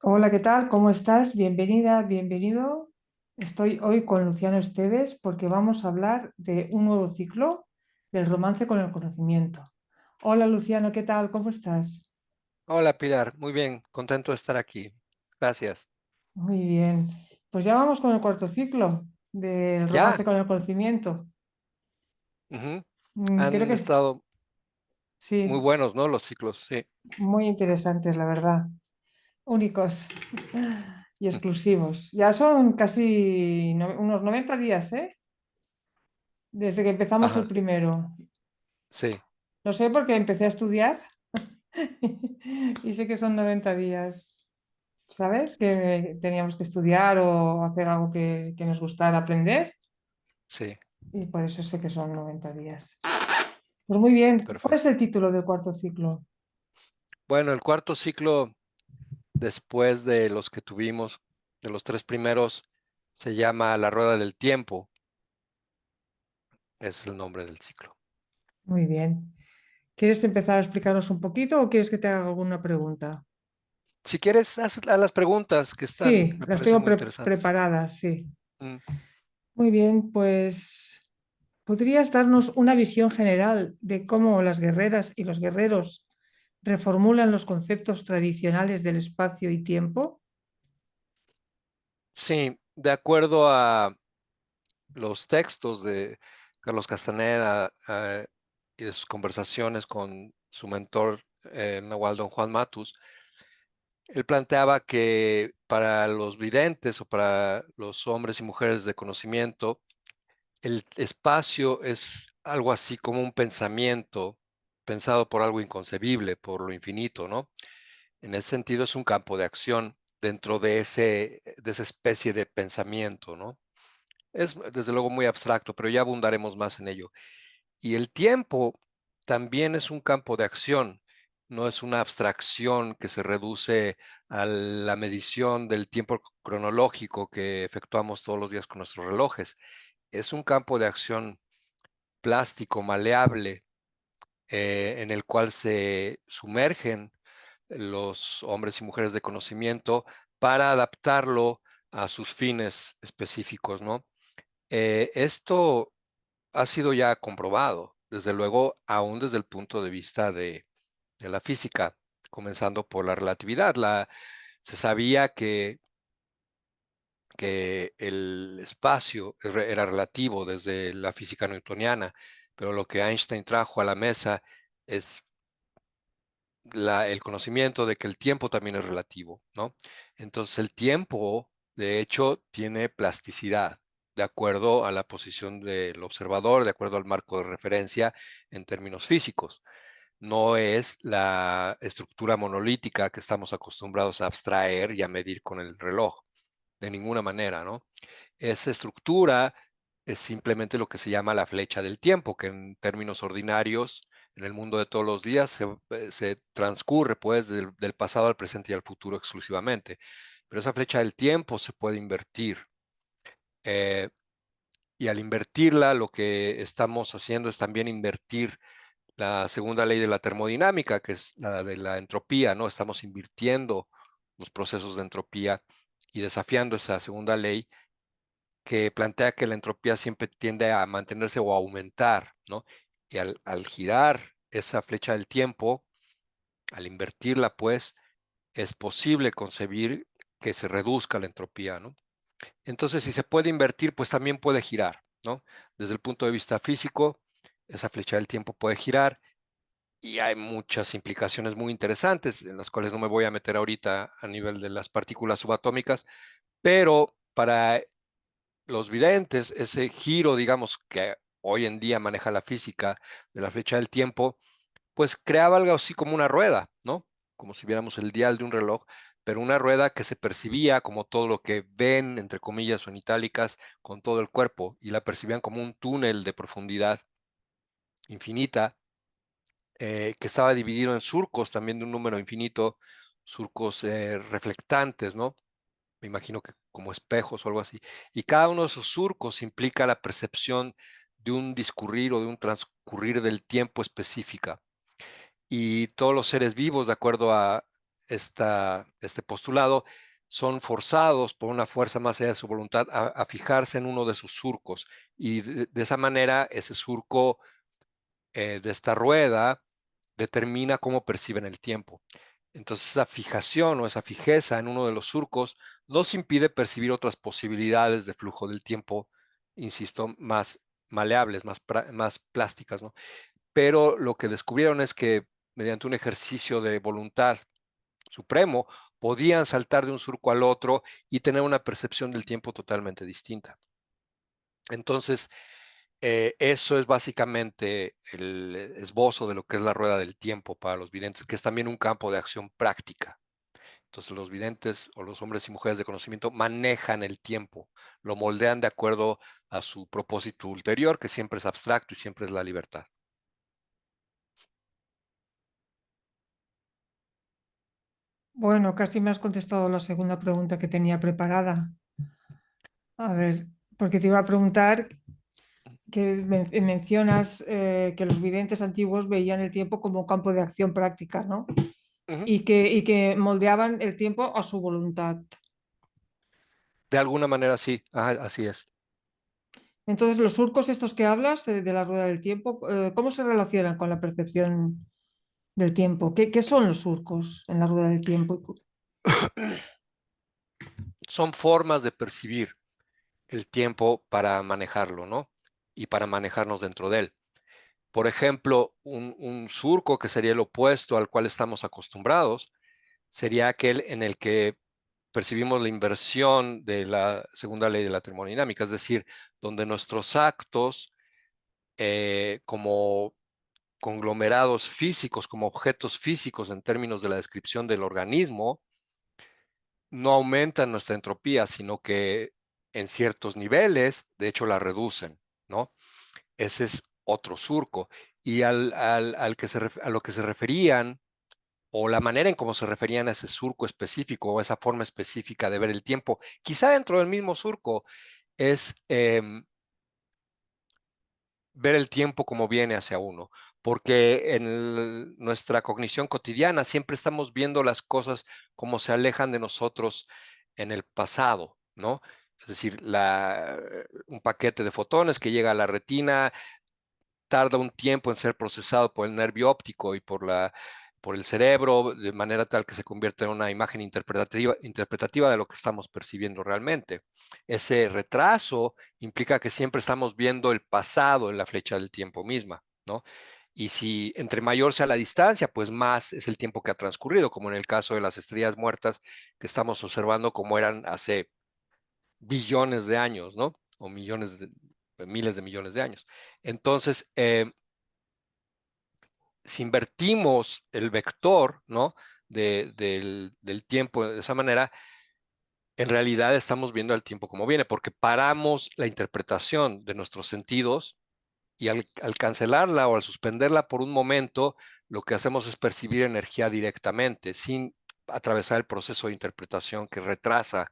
Hola, ¿qué tal? ¿Cómo estás? Bienvenida, bienvenido. Estoy hoy con Luciano Esteves porque vamos a hablar de un nuevo ciclo del romance con el conocimiento. Hola, Luciano, ¿qué tal? ¿Cómo estás? Hola Pilar, muy bien, contento de estar aquí. Gracias. Muy bien. Pues ya vamos con el cuarto ciclo del Ya, romance con el conocimiento. ujú, Creo han que estado muy sí, buenos, ¿no? Los ciclos, sí. muy interesantes, la verdad. Únicos y Mm. exclusivos. Ya son casi unos 90 días, ¿eh? Desde que empezamos el Ajá, primero. sí, Lo sé porque empecé a estudiar y sé que son 90 días. ¿Sabes? Que teníamos que estudiar o hacer algo que nos gustara aprender sí, y por eso sé que son 90 días. Pues muy bien. ¿Cuál es perfecto. el título del cuarto ciclo? Bueno, el cuarto ciclo, después de los que tuvimos, de los tres primeros, se llama La Rueda del Tiempo. Ese es el nombre del ciclo. Muy bien. ¿Quieres empezar a explicarnos un poquito o quieres que te haga alguna pregunta? Si quieres, haz a las preguntas que están, Sí, me las parecen tengo muy interesantes. preparadas, sí. Mm, Muy bien, pues ¿podrías darnos una visión general de cómo las guerreras y los guerreros reformulan los conceptos tradicionales del espacio y tiempo? Sí, de acuerdo a los textos de Carlos Castaneda y de sus conversaciones con su mentor, Nahual Don Juan Matus, él planteaba que para los videntes o para los hombres y mujeres de conocimiento, el espacio es algo así como un pensamiento pensado por algo inconcebible, por lo infinito, ¿no? En ese sentido es un campo de acción dentro de esa especie de pensamiento, ¿no? Es desde luego muy abstracto, pero ya abundaremos más en ello. Y el tiempo también es un campo de acción, no es una abstracción que se reduce a la medición del tiempo cronológico que efectuamos todos los días con nuestros relojes. Es un campo de acción plástico, maleable, en el cual se sumergen los hombres y mujeres de conocimiento para adaptarlo a sus fines específicos, ¿no? Esto ha sido ya comprobado, desde luego, aún desde el punto de vista de la física, comenzando por la relatividad. Se sabía que el espacio era relativo desde la física newtoniana, pero lo que Einstein trajo a la mesa es el conocimiento de que el tiempo también es relativo, ¿no? Entonces el tiempo, de hecho, tiene plasticidad de acuerdo a la posición del observador, de acuerdo al marco de referencia en términos físicos. No es la estructura monolítica que estamos acostumbrados a abstraer y a medir con el reloj, de ninguna manera, ¿no? Esa estructura es simplemente lo que se llama la flecha del tiempo, que en términos ordinarios, en el mundo de todos los días, se transcurre pues del pasado al presente y al futuro exclusivamente. Pero esa flecha del tiempo se puede invertir. eh, y al invertirla, lo que estamos haciendo es también invertir la segunda ley de la termodinámica, que es la de la entropía, ¿no? Estamos invirtiendo los procesos de entropía y desafiando esa segunda ley que plantea que la entropía siempre tiende a mantenerse o a aumentar, ¿no? Y al girar esa flecha del tiempo, al invertirla, pues, es posible concebir que se reduzca la entropía, ¿no? Entonces, si se puede invertir, pues también puede girar, ¿no? Desde el punto de vista físico, esa flecha del tiempo puede girar y hay muchas implicaciones muy interesantes en las cuales no me voy a meter ahorita a nivel de las partículas subatómicas, pero para los videntes, ese giro, digamos, que hoy en día maneja la física de la flecha del tiempo, pues creaba algo así como una rueda, ¿no? Como si viéramos el dial de un reloj, pero una rueda que se percibía como todo lo que ven, entre comillas o en itálicas, con todo el cuerpo, y la percibían como un túnel de profundidad infinita, que estaba dividido en surcos también de un número infinito, surcos reflectantes, ¿no? Me imagino que como espejos o algo así. Y cada uno de esos surcos implica la percepción de un discurrir o de un transcurrir del tiempo específica. Y todos los seres vivos, de acuerdo a este postulado, son forzados por una fuerza más allá de su voluntad a fijarse en uno de sus surcos. Y de esa manera, ese surco de esta rueda determina cómo perciben el tiempo. Entonces, esa fijación o esa fijeza en uno de los surcos nos impide percibir otras posibilidades de flujo del tiempo, insisto, más maleables, más plásticas, ¿no? Pero lo que descubrieron es que mediante un ejercicio de voluntad supremo, podían saltar de un surco al otro y tener una percepción del tiempo totalmente distinta. Entonces, eso es básicamente el esbozo de lo que es la rueda del tiempo para los videntes, que es también un campo de acción práctica. Entonces, los videntes o los hombres y mujeres de conocimiento manejan el tiempo, lo moldean de acuerdo a su propósito ulterior, que siempre es abstracto y siempre es la libertad. Bueno, casi me has contestado la segunda pregunta que tenía preparada. A ver, porque te iba a preguntar que mencionas que los videntes antiguos veían el tiempo como un campo de acción práctica, ¿no? Ujú. Y que moldeaban el tiempo a su voluntad. De alguna manera sí, así es. Entonces, los surcos estos que hablas de la rueda del tiempo, ¿cómo se relacionan con la percepción del tiempo? ¿Qué son los surcos en la rueda del tiempo? Son formas de percibir el tiempo para manejarlo, ¿no? Y para manejarnos dentro de él. Por ejemplo, un surco que sería el opuesto al cual estamos acostumbrados, sería aquel en el que percibimos la inversión de la segunda ley de la termodinámica, es decir, donde nuestros actos como conglomerados físicos, como objetos físicos en términos de la descripción del organismo, no aumentan nuestra entropía, sino que en ciertos niveles, de hecho, la reducen, ¿no? Ese es otro surco. Y a lo que se referían, o la manera en cómo se referían a ese surco específico o esa forma específica de ver el tiempo, quizá dentro del mismo surco, es ver el tiempo como viene hacia uno, porque en nuestra cognición cotidiana siempre estamos viendo las cosas como se alejan de nosotros en el pasado, ¿no? Es decir, un paquete de fotones que llega a la retina tarda un tiempo en ser procesado por el nervio óptico y por el cerebro, de manera tal que se convierte en una imagen interpretativa de lo que estamos percibiendo realmente. Ese retraso implica que siempre estamos viendo el pasado en la flecha del tiempo misma, ¿no? Y si entre mayor sea la distancia, pues más es el tiempo que ha transcurrido, como en el caso de las estrellas muertas que estamos observando como eran hace billones de años, ¿no? O miles de millones de años. Entonces, si invertimos el vector, ¿no? Del tiempo de esa manera, en realidad estamos viendo el tiempo como viene, porque paramos la interpretación de nuestros sentidos y al cancelarla o al suspenderla por un momento, lo que hacemos es percibir energía directamente, sin atravesar el proceso de interpretación que retrasa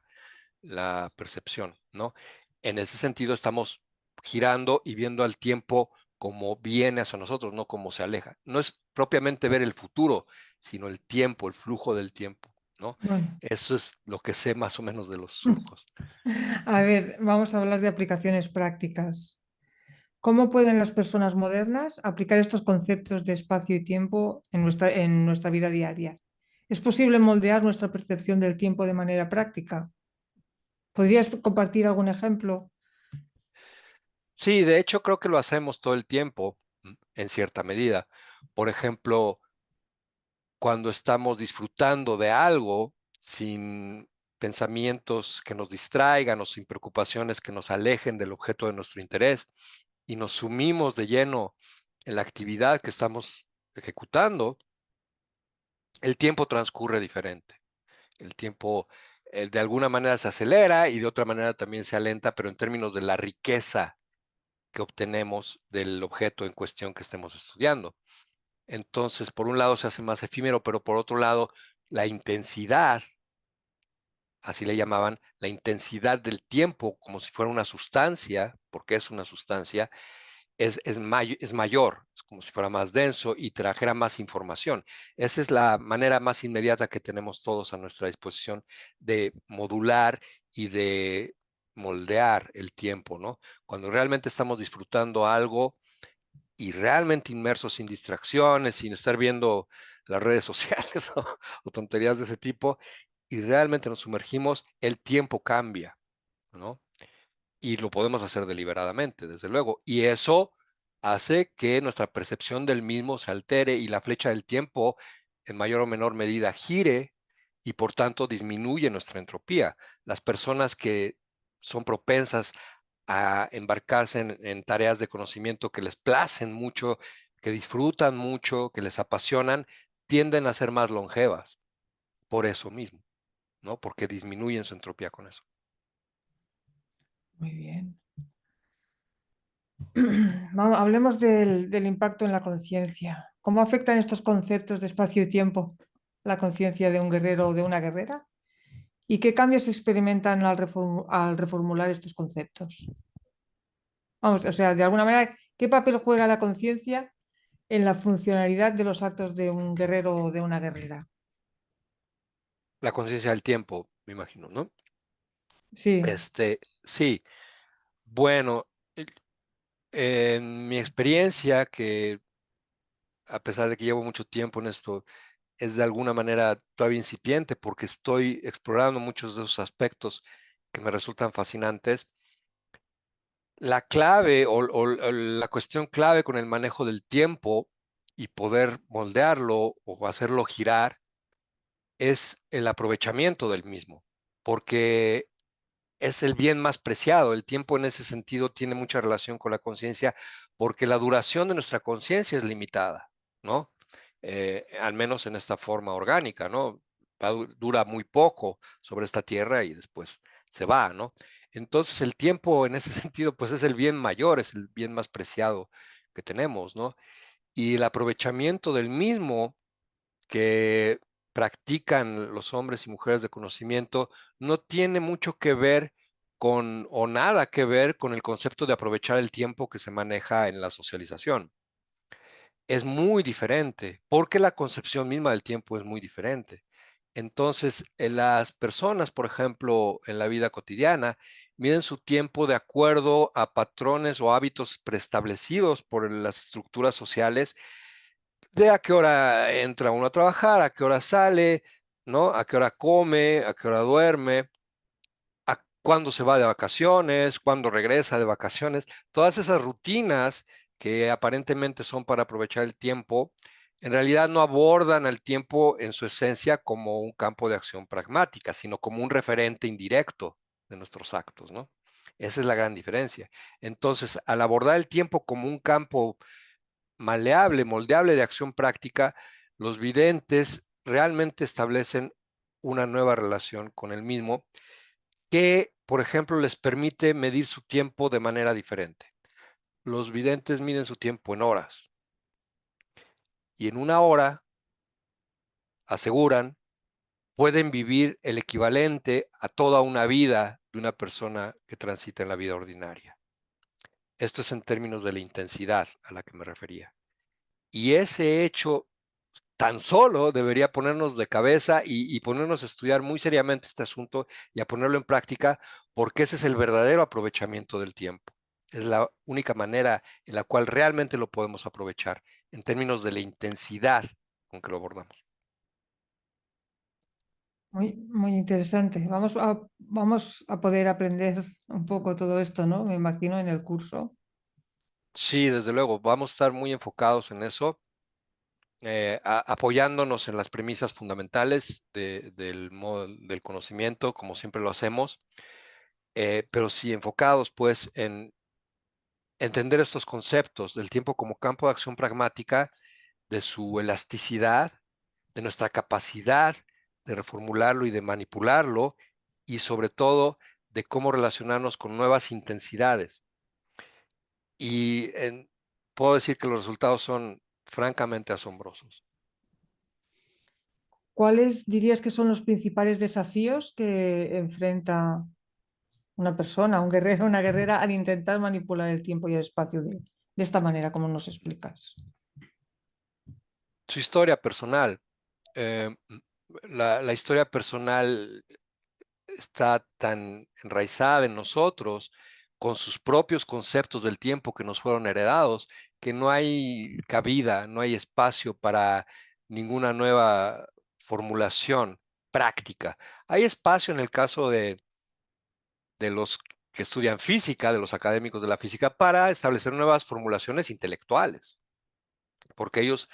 la percepción, ¿no? En ese sentido estamos girando y viendo al tiempo como viene hacia nosotros, no como se aleja. No es propiamente ver el futuro, sino el tiempo, el flujo del tiempo, ¿no? Bueno, Eso es lo que sé más o menos de los surcos. a ver, vamos a hablar de aplicaciones prácticas. ¿Cómo pueden las personas modernas aplicar estos conceptos de espacio y tiempo en nuestra vida diaria? ¿Es posible moldear nuestra percepción del tiempo de manera práctica? ¿Podrías compartir algún ejemplo? Sí, de hecho creo que lo hacemos todo el tiempo, en cierta medida. Por ejemplo, cuando estamos disfrutando de algo sin pensamientos que nos distraigan o sin preocupaciones que nos alejen del objeto de nuestro interés y nos sumimos de lleno en la actividad que estamos ejecutando, el tiempo transcurre diferente. El tiempo de alguna manera se acelera y de otra manera también se alenta, pero en términos de la riqueza que obtenemos del objeto en cuestión que estemos estudiando. Entonces, por un lado se hace más efímero, pero por otro lado, la intensidad, así le llamaban, la intensidad del tiempo, como si fuera una sustancia, porque es una sustancia, es mayor, es como si fuera más denso y trajera más información. Esa es la manera más inmediata que tenemos todos a nuestra disposición de modular y de moldear el tiempo, ¿no? Cuando realmente estamos disfrutando algo y realmente inmersos sin distracciones, sin estar viendo las redes sociales o tonterías de ese tipo, y realmente nos sumergimos, el tiempo cambia, ¿no? Y lo podemos hacer deliberadamente, desde luego. Y eso hace que nuestra percepción del mismo se altere y la flecha del tiempo en mayor o menor medida gire y por tanto disminuye nuestra entropía. Las personas que son propensas a embarcarse en tareas de conocimiento que les placen mucho, que disfrutan mucho, que les apasionan, tienden a ser más longevas por eso mismo, ¿no? Porque disminuyen su entropía con eso. Muy bien. Hablemos del impacto en la conciencia. ¿Cómo afectan estos conceptos de espacio y tiempo la conciencia de un guerrero o de una guerrera? ¿Y qué cambios se experimentan al reformular estos conceptos? Vamos, o sea, de alguna manera, ¿qué papel juega la conciencia en la funcionalidad de los actos de un guerrero o de una guerrera? La conciencia del tiempo, me imagino, ¿no? Sí, Sí, bueno, en mi experiencia, que a pesar de que llevo mucho tiempo en esto, es de alguna manera todavía incipiente porque estoy explorando muchos de esos aspectos que me resultan fascinantes. La clave o la cuestión clave con el manejo del tiempo y poder moldearlo o hacerlo girar es el aprovechamiento del mismo, porque es el bien más preciado. El tiempo en ese sentido tiene mucha relación con la conciencia porque la duración de nuestra conciencia es limitada, ¿no? Al menos en esta forma orgánica, ¿no? Dura muy poco sobre esta tierra y después se va, ¿no? Entonces el tiempo en ese sentido pues es el bien mayor, es el bien más preciado que tenemos, ¿no? Y el aprovechamiento del mismo que practican los hombres y mujeres de conocimiento no tiene mucho que ver con, o nada que ver con el concepto de aprovechar el tiempo que se maneja en la socialización. Es muy diferente, porque la concepción misma del tiempo es muy diferente. Entonces, las personas, por ejemplo, en la vida cotidiana, miden su tiempo de acuerdo a patrones o hábitos preestablecidos por las estructuras sociales de a qué hora entra uno a trabajar, a qué hora sale, ¿no? A qué hora come, a qué hora duerme, a cuándo se va de vacaciones, cuándo regresa de vacaciones. Todas esas rutinas que aparentemente son para aprovechar el tiempo, en realidad no abordan al tiempo en su esencia como un campo de acción pragmática, sino como un referente indirecto de nuestros actos, ¿no? Esa es la gran diferencia. Entonces, al abordar el tiempo como un campo maleable, moldeable de acción práctica, los videntes realmente establecen una nueva relación con el mismo que, por ejemplo, les permite medir su tiempo de manera diferente. Los videntes miden su tiempo en horas y en una hora, aseguran, pueden vivir el equivalente a toda una vida de una persona que transita en la vida ordinaria. Esto es en términos de la intensidad a la que me refería. Y ese hecho tan solo debería ponernos de cabeza y ponernos a estudiar muy seriamente este asunto y a ponerlo en práctica, porque ese es el verdadero aprovechamiento del tiempo. Es la única manera en la cual realmente lo podemos aprovechar en términos de la intensidad con que lo abordamos. muy, muy interesante. Vamos a poder aprender un poco todo esto, ¿no? Me imagino en el curso. Sí, desde luego, vamos a estar muy enfocados en eso, apoyándonos en las premisas fundamentales del conocimiento, como siempre lo hacemos, pero sí enfocados pues en entender estos conceptos del tiempo como campo de acción pragmática, de su elasticidad, de nuestra capacidad de reformularlo y de manipularlo, y sobre todo de cómo relacionarnos con nuevas intensidades. Y puedo decir que los resultados son francamente asombrosos. ¿Cuáles dirías que son los principales desafíos que enfrenta una persona, un guerrero, una guerrera al intentar manipular el tiempo y el espacio de él? de esta manera, como nos explicas. Su historia personal. eh, la historia personal está tan enraizada en nosotros, con sus propios conceptos del tiempo que nos fueron heredados, que no hay cabida, no hay espacio para ninguna nueva formulación práctica. Hay espacio en el caso de los que estudian física, de los académicos de la física, para establecer nuevas formulaciones intelectuales, porque ellos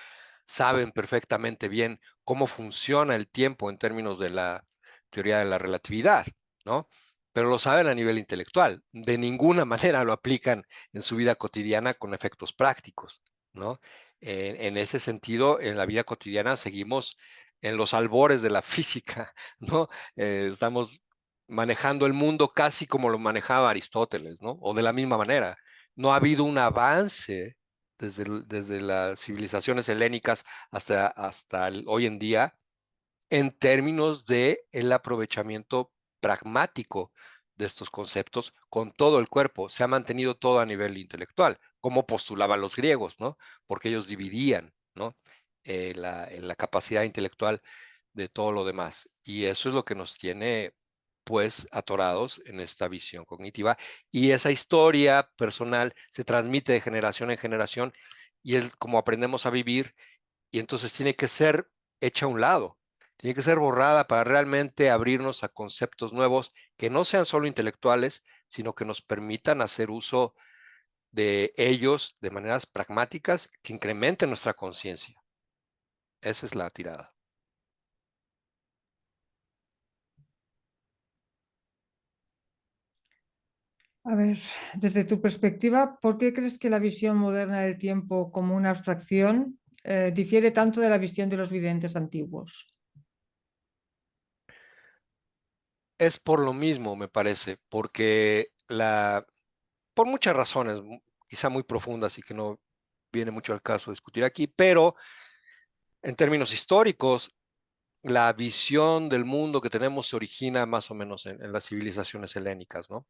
saben perfectamente bien cómo funciona el tiempo en términos de la teoría de la relatividad, ¿no? Pero lo saben a nivel intelectual. De ninguna manera lo aplican en su vida cotidiana con efectos prácticos, ¿no? En ese sentido, en la vida cotidiana seguimos en los albores de la física, ¿no? Estamos manejando el mundo casi como lo manejaba Aristóteles, ¿no? O de la misma manera. No ha habido un avance desde las civilizaciones helénicas hasta hoy en día, en términos de el aprovechamiento pragmático de estos conceptos con todo el cuerpo. Se ha mantenido todo a nivel intelectual, como postulaban los griegos, ¿no? Porque ellos dividían, ¿no? La capacidad intelectual de todo lo demás. Y eso es lo que nos tiene, pues, atorados en esta visión cognitiva. Y esa historia personal se transmite de generación en generación y es como aprendemos a vivir y entonces tiene que ser hecha a un lado. Tiene que ser borrada para realmente abrirnos a conceptos nuevos que no sean solo intelectuales, sino que nos permitan hacer uso de ellos de maneras pragmáticas que incrementen nuestra conciencia. Esa es la tirada. A ver, desde tu perspectiva, ¿por qué crees que la visión moderna del tiempo como una abstracción difiere tanto de la visión de los videntes antiguos? Es por lo mismo, me parece, porque por muchas razones, quizá muy profundas y que no viene mucho al caso discutir aquí, pero en términos históricos, la visión del mundo que tenemos se origina más o menos en las civilizaciones helénicas, ¿no?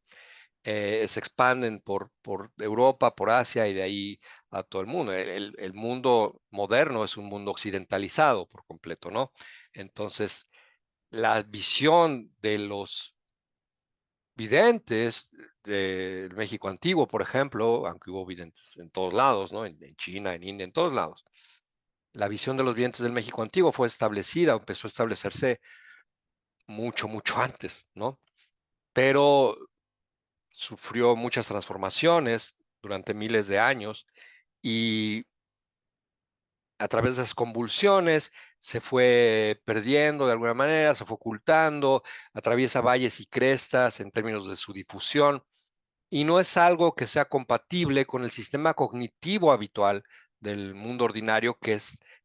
Se expanden por Europa, por Asia y de ahí a todo el mundo. El mundo moderno es un mundo occidentalizado por completo, ¿no? Entonces, la visión de los videntes del México antiguo, por ejemplo, aunque hubo videntes en todos lados, ¿no? En China, en India, en todos lados. La visión de los videntes del México antiguo fue establecida, empezó a establecerse mucho, mucho antes, ¿no? Pero sufrió muchas transformaciones durante miles de años y a través de esas convulsiones se fue perdiendo de alguna manera, se fue ocultando, atraviesa valles y crestas en términos de su difusión y no es algo que sea compatible con el sistema cognitivo habitual del mundo ordinario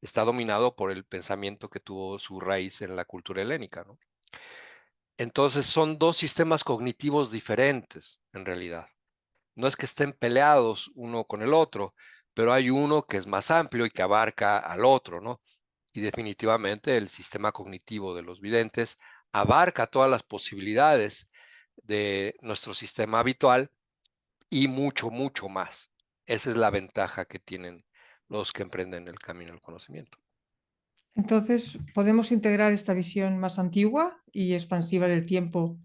está dominado por el pensamiento que tuvo su raíz en la cultura helénica, ¿no? Entonces son dos sistemas cognitivos diferentes en realidad. No es que estén peleados uno con el otro, pero hay uno que es más amplio y que abarca al otro, ¿no? Y definitivamente el sistema cognitivo de los videntes abarca todas las posibilidades de nuestro sistema habitual y mucho, mucho más. Esa es la ventaja que tienen los que emprenden el camino del conocimiento. Entonces, ¿podemos integrar esta visión más antigua y expansiva del tiempo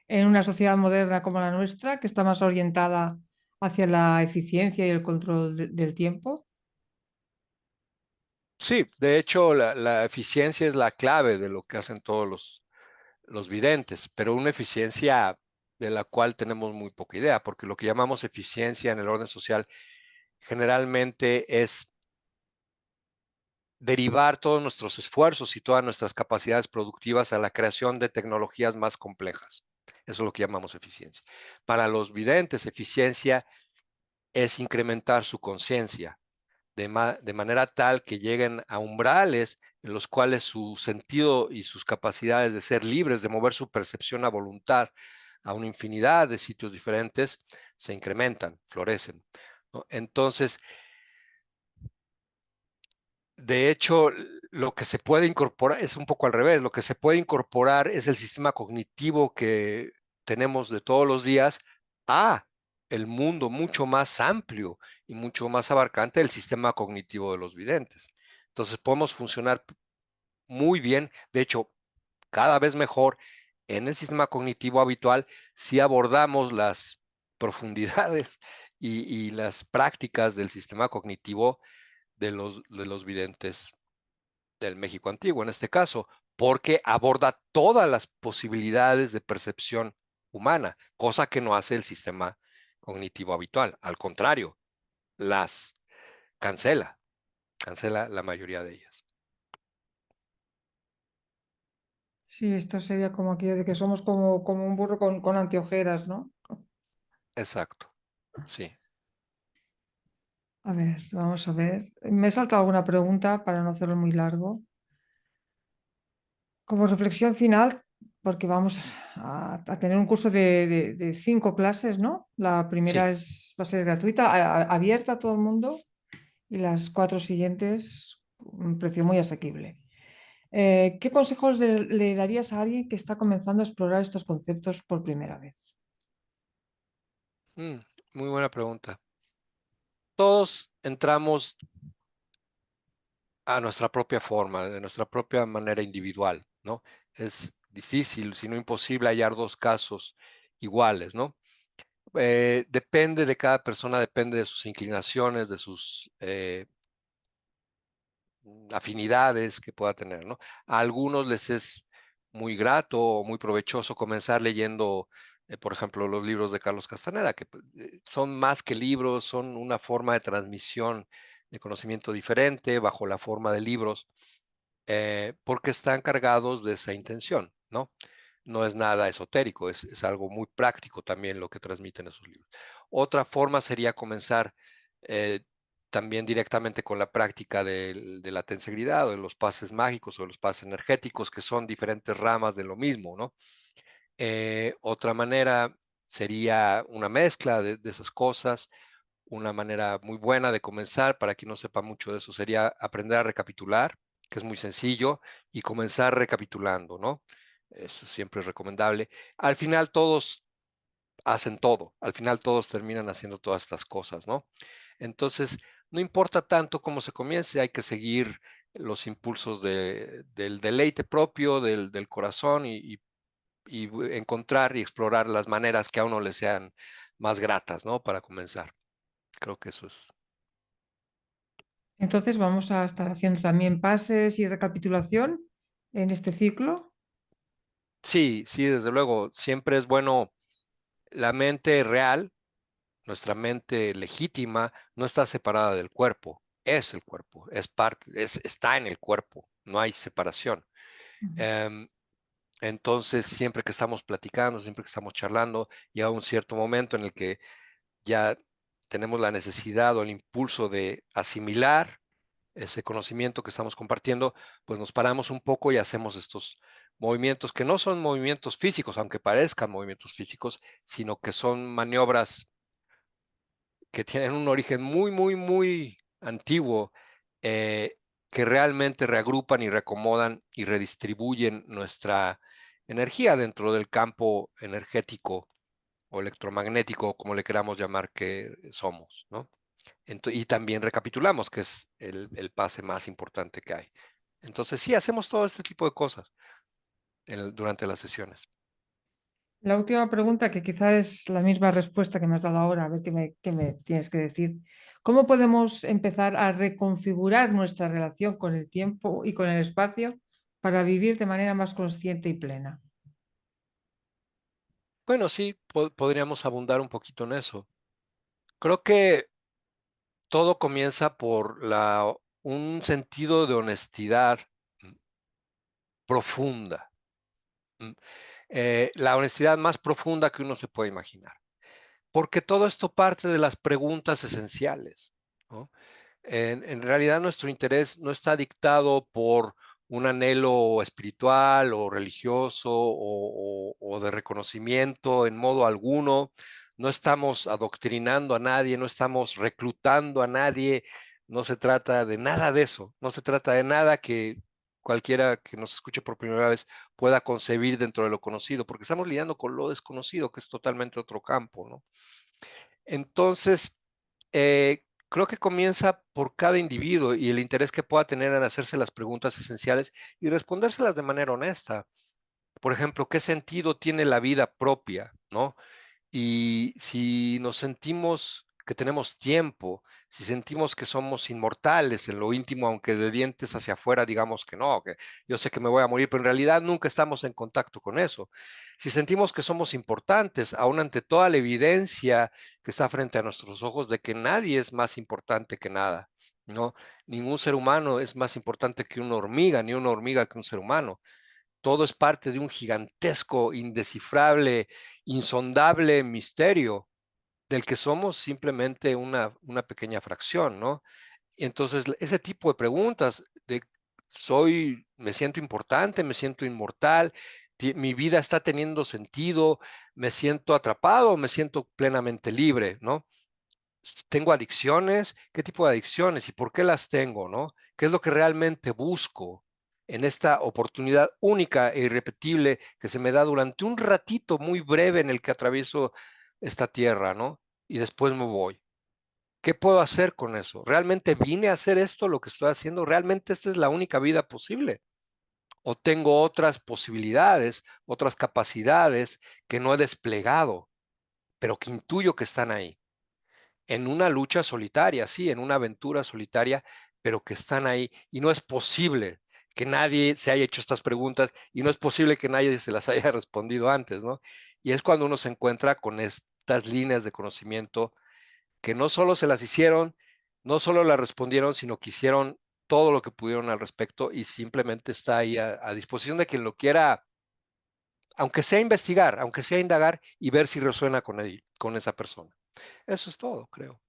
en una sociedad moderna como la nuestra, que está más orientada hacia la eficiencia y el control del tiempo? Sí, de hecho, la eficiencia es la clave de lo que hacen todos los videntes, pero una eficiencia de la cual tenemos muy poca idea, porque lo que llamamos eficiencia en el orden social generalmente es derivar todos nuestros esfuerzos y todas nuestras capacidades productivas a la creación de tecnologías más complejas. Eso es lo que llamamos eficiencia. Para los videntes, eficiencia es incrementar su conciencia de manera tal que lleguen a umbrales en los cuales su sentido y sus capacidades de ser libres, de mover su percepción a voluntad a una infinidad de sitios diferentes, se incrementan, florecen, ¿no? Entonces, de hecho, lo que se puede incorporar es un poco al revés, lo que se puede incorporar es el sistema cognitivo que tenemos de todos los días a el mundo mucho más amplio y mucho más abarcante del sistema cognitivo de los videntes. Entonces podemos funcionar muy bien, de hecho, cada vez mejor en el sistema cognitivo habitual si abordamos las profundidades y las prácticas del sistema cognitivo de los videntes del México antiguo, en este caso, porque aborda todas las posibilidades de percepción humana, cosa que no hace el sistema cognitivo habitual. Al contrario, las cancela, cancela la mayoría de ellas. Sí, esto sería como aquello de que somos como un burro con anteojeras, ¿no? Exacto, sí, A ver, vamos a ver. Me he saltado alguna pregunta para no hacerlo muy largo. Como reflexión final, porque vamos a tener un curso de 5 clases, ¿no? La primera sí. va a ser gratuita, abierta a todo el mundo, y las 4 siguientes, un precio muy asequible. ¿Qué consejos le darías a alguien que está comenzando a explorar estos conceptos por primera vez? Mm, muy buena pregunta. Todos entramos a nuestra propia forma, de nuestra propia manera individual, ¿no? Es difícil, si no imposible, hallar dos casos iguales, ¿no? Depende de cada persona, depende de sus inclinaciones, de sus afinidades que pueda tener, ¿no? A algunos les es muy grato o muy provechoso comenzar leyendo, por ejemplo, los libros de Carlos Castaneda, que son más que libros, son una forma de transmisión de conocimiento diferente bajo la forma de libros, porque están cargados de esa intención, ¿no? No es nada esotérico, es algo muy práctico también lo que transmiten esos libros. Otra forma sería comenzar eh, también directamente con la práctica de la tensegridad o de los pases mágicos o de los pases energéticos, que son diferentes ramas de lo mismo, ¿no? Otra manera sería una mezcla de esas cosas. Una manera muy buena de comenzar, para quien no sepa mucho de eso, sería aprender a recapitular, que es muy sencillo, y comenzar recapitulando, ¿no? Eso siempre es recomendable. Al final todos hacen todo, al final todos terminan haciendo todas estas cosas, ¿no? Entonces, no importa tanto cómo se comience, hay que seguir los impulsos del deleite propio, del corazón y encontrar y explorar las maneras que a uno le sean más gratas, ¿no? Para comenzar. Creo que eso es. Entonces vamos a estar haciendo también pases y recapitulación en este ciclo. Sí, sí, desde luego, siempre es bueno. La mente real, nuestra mente legítima, no está separada del cuerpo, es el cuerpo, es parte, está en el cuerpo, no hay separación. Ujú. Em, entonces, siempre que estamos platicando, siempre que estamos charlando, llega un cierto momento en el que ya tenemos la necesidad o el impulso de asimilar ese conocimiento que estamos compartiendo, pues nos paramos un poco y hacemos estos movimientos que no son movimientos físicos, aunque parezcan movimientos físicos, sino que son maniobras que tienen un origen muy, muy, muy antiguo, eh, que realmente reagrupan y reacomodan y redistribuyen nuestra energía dentro del campo energético o electromagnético, como le queramos llamar que somos, ¿no? Y también recapitulamos, que es el pase más importante que hay. Entonces, sí, hacemos todo este tipo de cosas durante las sesiones. La última pregunta, que quizá es la misma respuesta que me has dado ahora, a ver qué me tienes que decir. ¿Cómo podemos empezar a reconfigurar nuestra relación con el tiempo y con el espacio para vivir de manera más consciente y plena? Bueno, sí, podríamos abundar un poquito en eso. Creo que todo comienza por un sentido de honestidad mm, profunda. mm, la honestidad más profunda que uno se puede imaginar. Porque todo esto parte de las preguntas esenciales, ¿no? En realidad nuestro interés no está dictado por un anhelo espiritual o religioso o de reconocimiento en modo alguno. No estamos adoctrinando a nadie, no estamos reclutando a nadie, no se trata de nada de eso, no se trata de nada que cualquiera que nos escuche por primera vez pueda concebir dentro de lo conocido, porque estamos lidiando con lo desconocido, que es totalmente otro campo, ¿no? Entonces, creo que comienza por cada individuo y el interés que pueda tener en hacerse las preguntas esenciales y respondérselas de manera honesta. Por ejemplo, ¿qué sentido tiene la vida propia, no? Y si nos sentimos que tenemos tiempo, si sentimos que somos inmortales en lo íntimo, aunque de dientes hacia afuera digamos que no, que yo sé que me voy a morir, pero en realidad nunca estamos en contacto con eso. Si sentimos que somos importantes, aún ante toda la evidencia que está frente a nuestros ojos de que nadie es más importante que nada, ¿no? Ningún ser humano es más importante que una hormiga, ni una hormiga que un ser humano. Todo es parte de un gigantesco, indescifrable, insondable misterio del que somos simplemente una pequeña fracción, ¿no? Y entonces, ese tipo de preguntas de me siento importante, me siento inmortal, mi vida está teniendo sentido, me siento atrapado, me siento plenamente libre, ¿no? ¿Tengo adicciones? ¿Qué tipo de adicciones y por qué las tengo, no? ¿Qué es lo que realmente busco en esta oportunidad única e irrepetible que se me da durante un ratito muy breve en el que atravieso esta tierra, ¿no? Y después me voy. ¿Qué puedo hacer con eso? ¿Realmente vine a hacer esto, lo que estoy haciendo? ¿Realmente esta es la única vida posible? ¿O tengo otras posibilidades, otras capacidades que no he desplegado, pero que intuyo que están ahí? En una lucha solitaria, sí, en una aventura solitaria, pero que están ahí. Y no es posible que nadie se haya hecho estas preguntas y no es posible que nadie se las haya respondido antes, ¿no? Y es cuando uno se encuentra con estas líneas de conocimiento que no solo se las hicieron, no solo las respondieron, sino que hicieron todo lo que pudieron al respecto y simplemente está ahí a disposición de quien lo quiera, aunque sea investigar, aunque sea indagar y ver si resuena con él, con esa persona. Eso es todo, creo.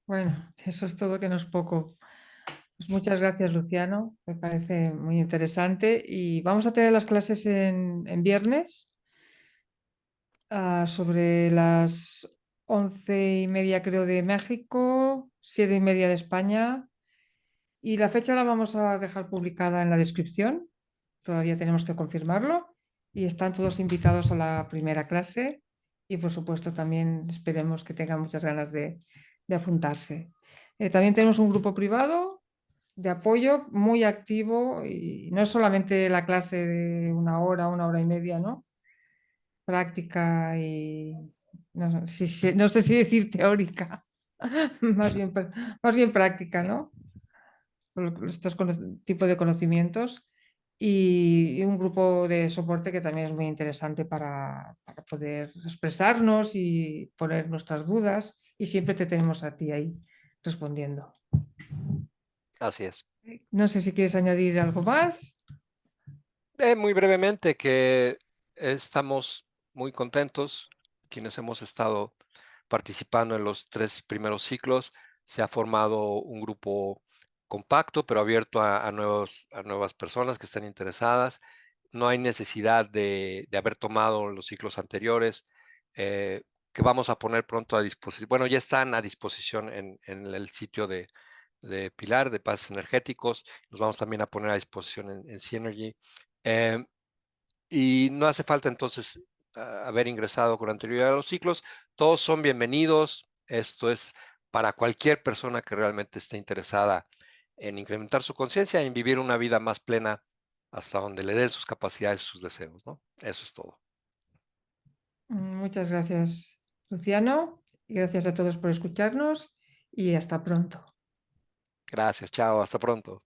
Bueno, eso es todo que no es poco. Pues muchas gracias, Luciano. Me parece muy interesante. Y vamos a tener las clases en viernes, sobre las 11:30, creo, de México, 7:30 de España. Y la fecha la vamos a dejar publicada en la descripción. Todavía tenemos que confirmarlo. Y están todos invitados a la primera clase. Y por supuesto también esperemos que tengan muchas ganas de apuntarse. También tenemos un grupo privado de apoyo muy activo, y no es solamente la clase de una hora y media, ¿no? Práctica y no sé si decir teórica, más bien práctica, ¿no? Estos tipos de conocimientos, y un grupo de soporte que también es muy interesante para poder expresarnos y poner nuestras dudas, y siempre te tenemos a ti ahí respondiendo. Así es. No sé si quieres añadir algo más. Muy brevemente, que estamos muy contentos, quienes hemos estado participando en los 3 primeros ciclos. Se ha formado un grupo compacto, pero abierto a nuevas personas que estén interesadas. No hay necesidad de haber tomado los ciclos anteriores, eh, que vamos a poner pronto a disposición. Bueno, ya están a disposición en el sitio de Pilar, de Pases Energéticos. Los vamos también a poner a disposición en Synergy. Eh, y no hace falta entonces haber ingresado con anterioridad a los ciclos. Todos son bienvenidos. Esto es para cualquier persona que realmente esté interesada en incrementar su conciencia y en vivir una vida más plena hasta donde le den sus capacidades y sus deseos, ¿no? Eso es todo. Muchas gracias, Luciano, y gracias a todos por escucharnos, y hasta pronto. Gracias, chao, hasta pronto.